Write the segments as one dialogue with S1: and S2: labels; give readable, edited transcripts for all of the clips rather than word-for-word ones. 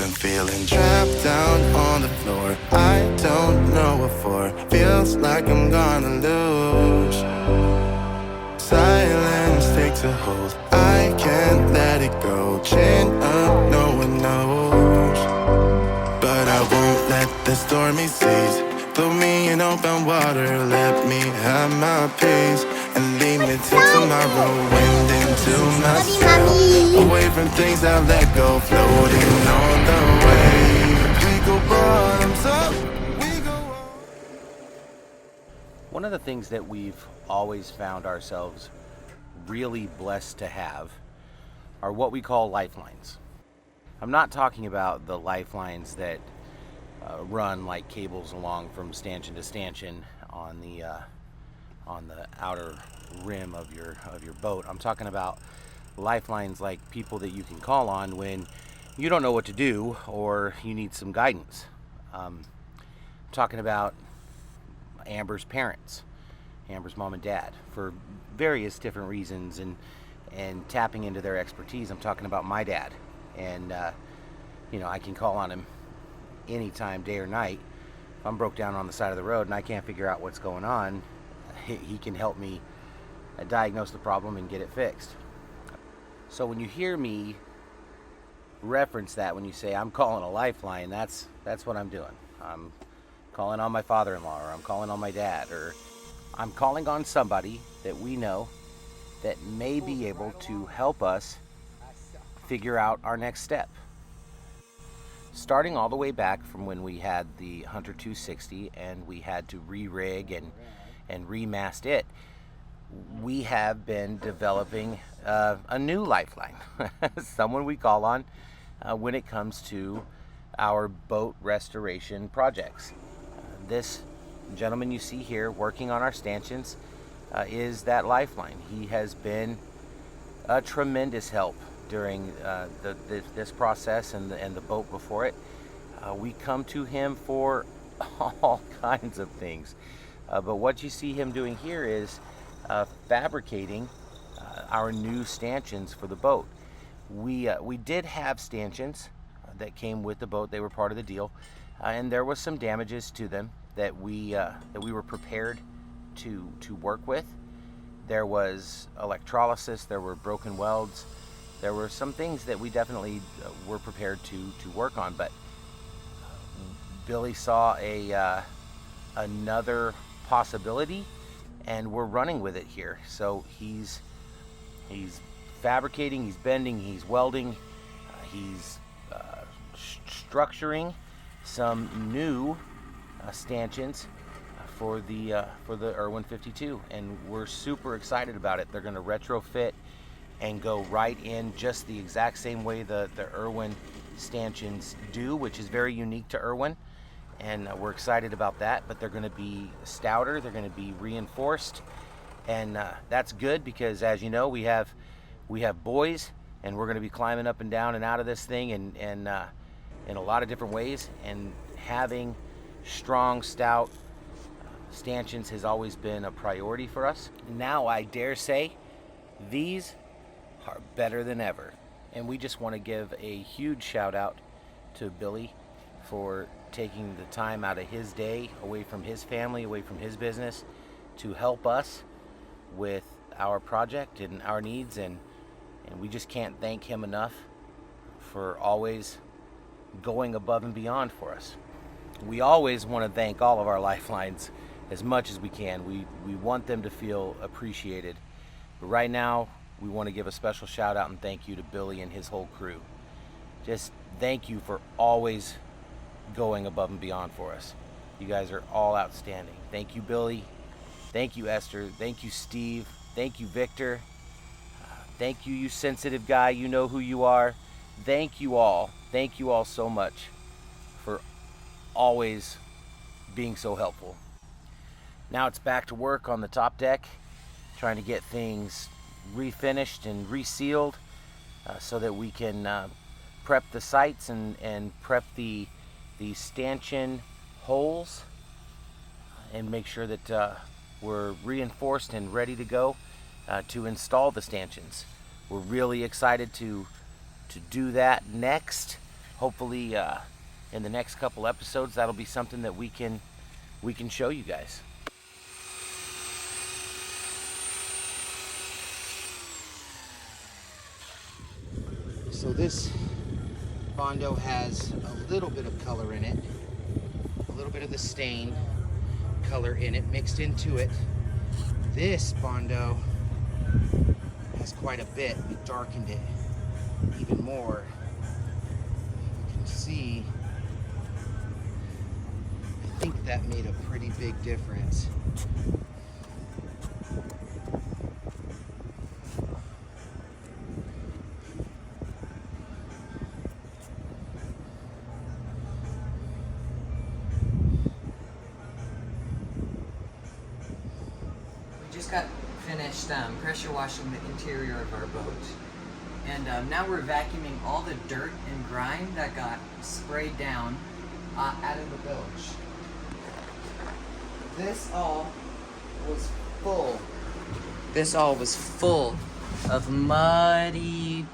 S1: been feeling trapped down on the floor. I don't know what for. Feels like I'm gonna lose. Silence takes a hold. I can't let it go. Chin up, no one knows. But I won't let the stormy seas throw me in open water. Let me have my peace and leave me till tomorrow. Wind into my sail, away from things I let go. Floating on the waves, we go bottoms up, we go up.
S2: One of the things that we've always found ourselves really blessed to have are what we call lifelines. I'm not talking about the lifelines that run like cables along from stanchion to stanchion on the outer rim of your boat. I'm talking about lifelines like people that you can call on when you don't know what to do or you need some guidance. I'm talking about Amber's parents, Amber's mom and dad, for various different reasons, and tapping into their expertise. I'm talking about my dad, and I can call on him anytime, day or night. If I'm broke down on the side of the road and I can't figure out what's going on, he can help me diagnose the problem and get it fixed. So when you hear me reference that, when you say I'm calling a lifeline, that's what I'm doing. I'm calling on my father-in-law, or I'm calling on my dad, or I'm calling on somebody that we know that may be able to help us figure out our next step. Starting all the way back from when we had the Hunter 260 and we had to re-rig and remast it, we have been developing a new lifeline, someone we call on when it comes to our boat restoration projects. This gentleman you see here working on our stanchions is that lifeline. He has been a tremendous help during this process and the boat before it. We come to him for all kinds of things, but what you see him doing here is fabricating our new stanchions for the boat. We did have stanchions that came with the boat. They were part of the deal, and there was some damages to them that we were prepared to work with. There was electrolysis, there were broken welds, there were some things that we definitely were prepared to work on, but Billy saw another possibility, and we're running with it here. So he's fabricating, he's bending, he's welding, he's structuring some new stanchions for the Irwin 52, and we're super excited about it. They're going to retrofit and go right in just the exact same way the Irwin stanchions do, which is very unique to Irwin, and we're excited about that. But they're going to be stouter, they're going to be reinforced, and that's good because, as you know, we have boys, and we're going to be climbing up and down and out of this thing, and in a lot of different ways, and having strong, stout stanchions has always been a priority for us. Now I dare say these are better than ever, and we just want to give a huge shout out to Billy for taking the time out of his day, away from his family, away from his business, to help us with our project and our needs, and we just can't thank him enough for always going above and beyond for us. We always want to thank all of our lifelines as much as we can. We want them to feel appreciated. But right now, we want to give a special shout out and thank you to Billy and his whole crew. Just thank you for always going above and beyond for us. You guys are all outstanding. Thank you, Billy. Thank you, Esther. Thank you, Steve. Thank you, Victor. Thank you, you sensitive guy. You know who you are. Thank you all. Thank you all so much for always being so helpful. Now it's back to work on the top deck, trying to get things refinished and resealed so that we can prep the sites and prep the stanchion holes and make sure that we're reinforced and ready to go to install the stanchions. We're really excited to do that next. hopefully in the next couple episodes, that'll be something that we can show you guys. So this Bondo has a little bit of color in it, a little bit of the stain color in it mixed into it. This Bondo has quite a bit. We darkened it even more. You can see, I think that made a pretty big difference.
S3: Just got finished pressure washing the interior of our boat, and now we're vacuuming all the dirt and grime that got sprayed down out of the bilge. This all was full of muddy,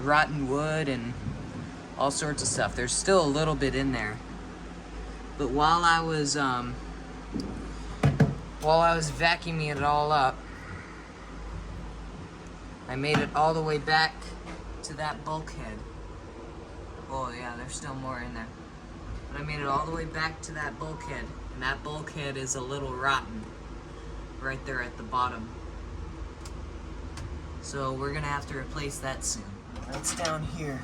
S3: rotten wood and all sorts of stuff. There's still a little bit in there, but while I was vacuuming it all up, I made it all the way back to that bulkhead. Oh yeah, there's still more in there. But I made it all the way back to that bulkhead, and that bulkhead is a little rotten right there at the bottom. So we're gonna have to replace that soon. It's down here.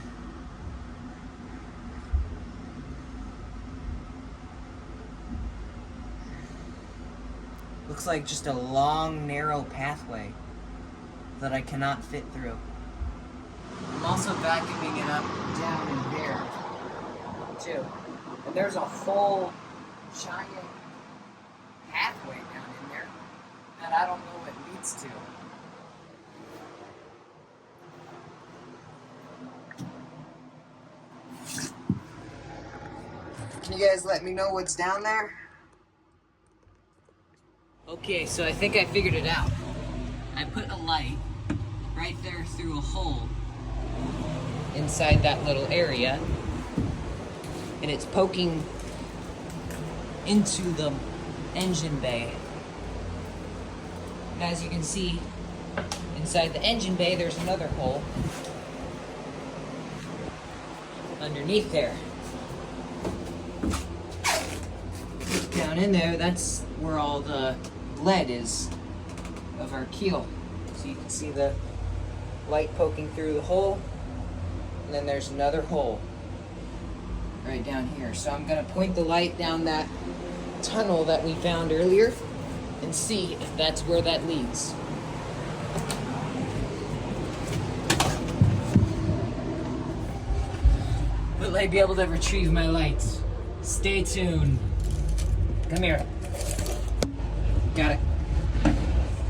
S3: Looks like just a long, narrow pathway that I cannot fit through. I'm also vacuuming it up down in there, too. And there's a whole giant pathway down in there that I don't know what it leads to. Can you guys let me know what's down there? Okay, so I think I figured it out. I put a light right there through a hole inside that little area, and it's poking into the engine bay. And as you can see, inside the engine bay, there's another hole underneath there. Down in there, that's where all the lead is of our keel. So you can see the light poking through the hole, and then there's another hole right down here. So I'm gonna point the light down that tunnel that we found earlier and see if that's where that leads. Will I be able to retrieve my lights? Stay tuned. Come here. Got it.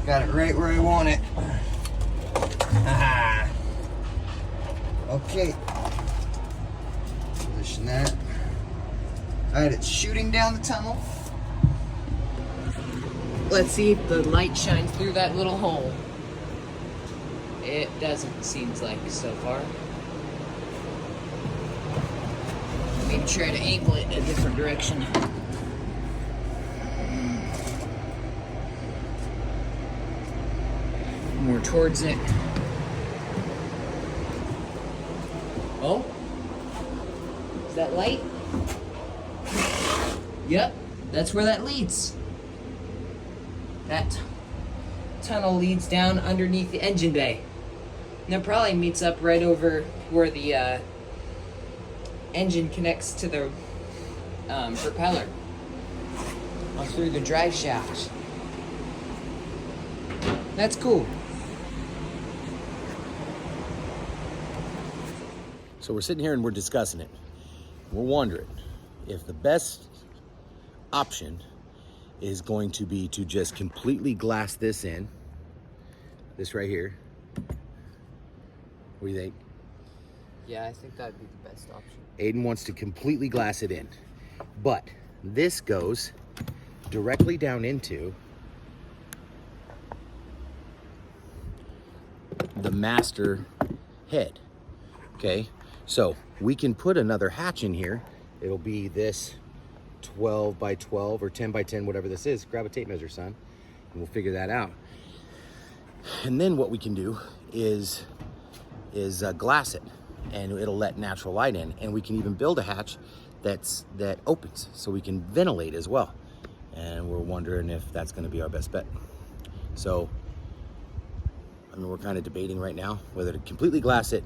S3: Got it right where I want it. Aha. Okay. Position that. Alright, it's shooting down the tunnel. Let's see if the light shines through that little hole. It doesn't, seems like, so far. Maybe try to angle it in a different direction. More towards it. Oh? Is that light? Yep, that's where that leads. That tunnel leads down underneath the engine bay. And that probably meets up right over where the engine connects to the propeller. Or through the drive shaft. That's cool.
S2: So we're sitting here and we're discussing it. We're wondering if the best option is going to be to just completely glass this in. This right here. What do you think?
S3: Yeah, I think that'd be the best option.
S2: Aiden wants to completely glass it in. But this goes directly down into the master head. Okay? So we can put another hatch in here. It'll be this 12 by 12 or 10 by 10, whatever this is. Grab a tape measure, son, and we'll figure that out. And then what we can do is glass it, and it'll let natural light in. And we can even build a hatch that opens, so we can ventilate as well. And we're wondering if that's going to be our best bet. So, I mean, we're kind of debating right now whether to completely glass it,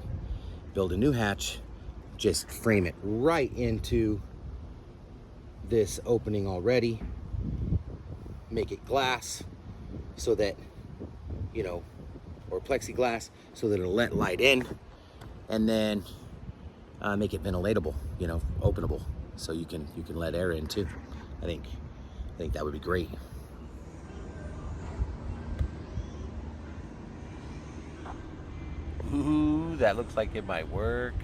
S2: build a new hatch, just frame it right into this opening already, make it glass so that, you know, or plexiglass so that it'll let light in, and then make it ventilatable, you know, openable, so you can let air in too. I think that would be great. Ooh, that looks like it might work.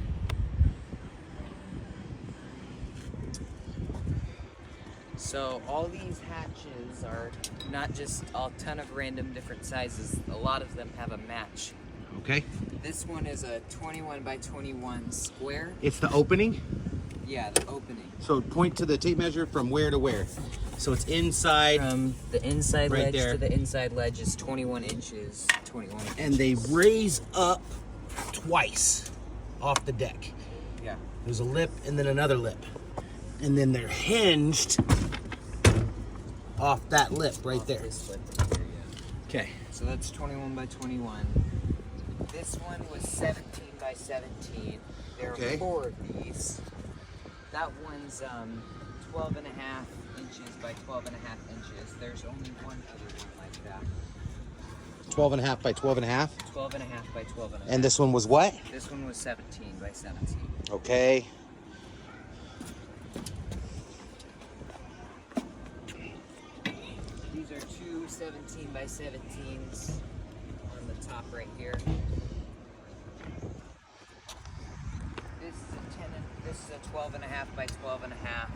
S3: So all these hatches are not just a ton of random different sizes. A lot of them have a match.
S2: Okay.
S3: This one is a 21 by 21 square.
S2: It's the opening?
S3: Yeah, the opening.
S2: So point to the tape measure from where to where? So it's inside.
S3: From the inside
S2: right
S3: ledge
S2: there
S3: to the inside ledge is 21 inches. 21 inches.
S2: And they raise up twice off the deck.
S3: Yeah.
S2: There's a lip and then another lip. And then they're hinged off that lip right
S3: Off
S2: there.
S3: this lip right here, yeah.
S2: Okay.
S3: So that's 21 by 21. This one was 17 by 17. There
S2: Okay.
S3: are 4 of these. That one's 12 and a half inches by 12 and a half inches. There's only one other one like that.
S2: 12 and a half by 12 and a half.
S3: 12 and a half by 12 and a half.
S2: And this one was what?
S3: This one was 17 by 17.
S2: Okay.
S3: These are two 17 by 17s on the top right here. This is a 12 and a half by 12 and a half.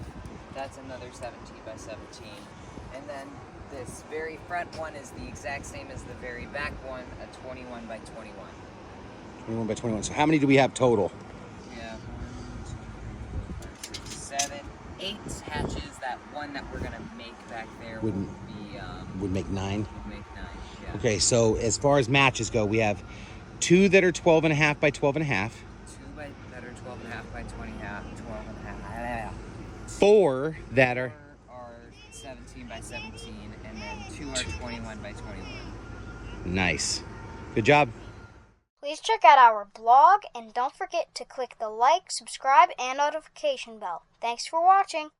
S3: That's another 17 by 17. And then this very front one is the exact same as the very back one, a 21 by 21.
S2: 21 by 21. So how many do we have total?
S3: Yeah, 1, 2, 3, 4, 5, 6, 7, 8 hatches. That one that we're gonna make back there would
S2: make 9.
S3: make 9. Yeah.
S2: Okay, so as far as matches go, we have 2 that are 12 and a half by 12 and a half.
S3: 2 that are 12 and a half by 20 half, 12 and a half.
S2: 4 that are
S3: 4 are 17 by 17, and then 2 are 21 by 21.
S2: nice. Good job.
S4: Please check out our blog and don't forget to click the like, subscribe, and notification bell. Thanks for watching.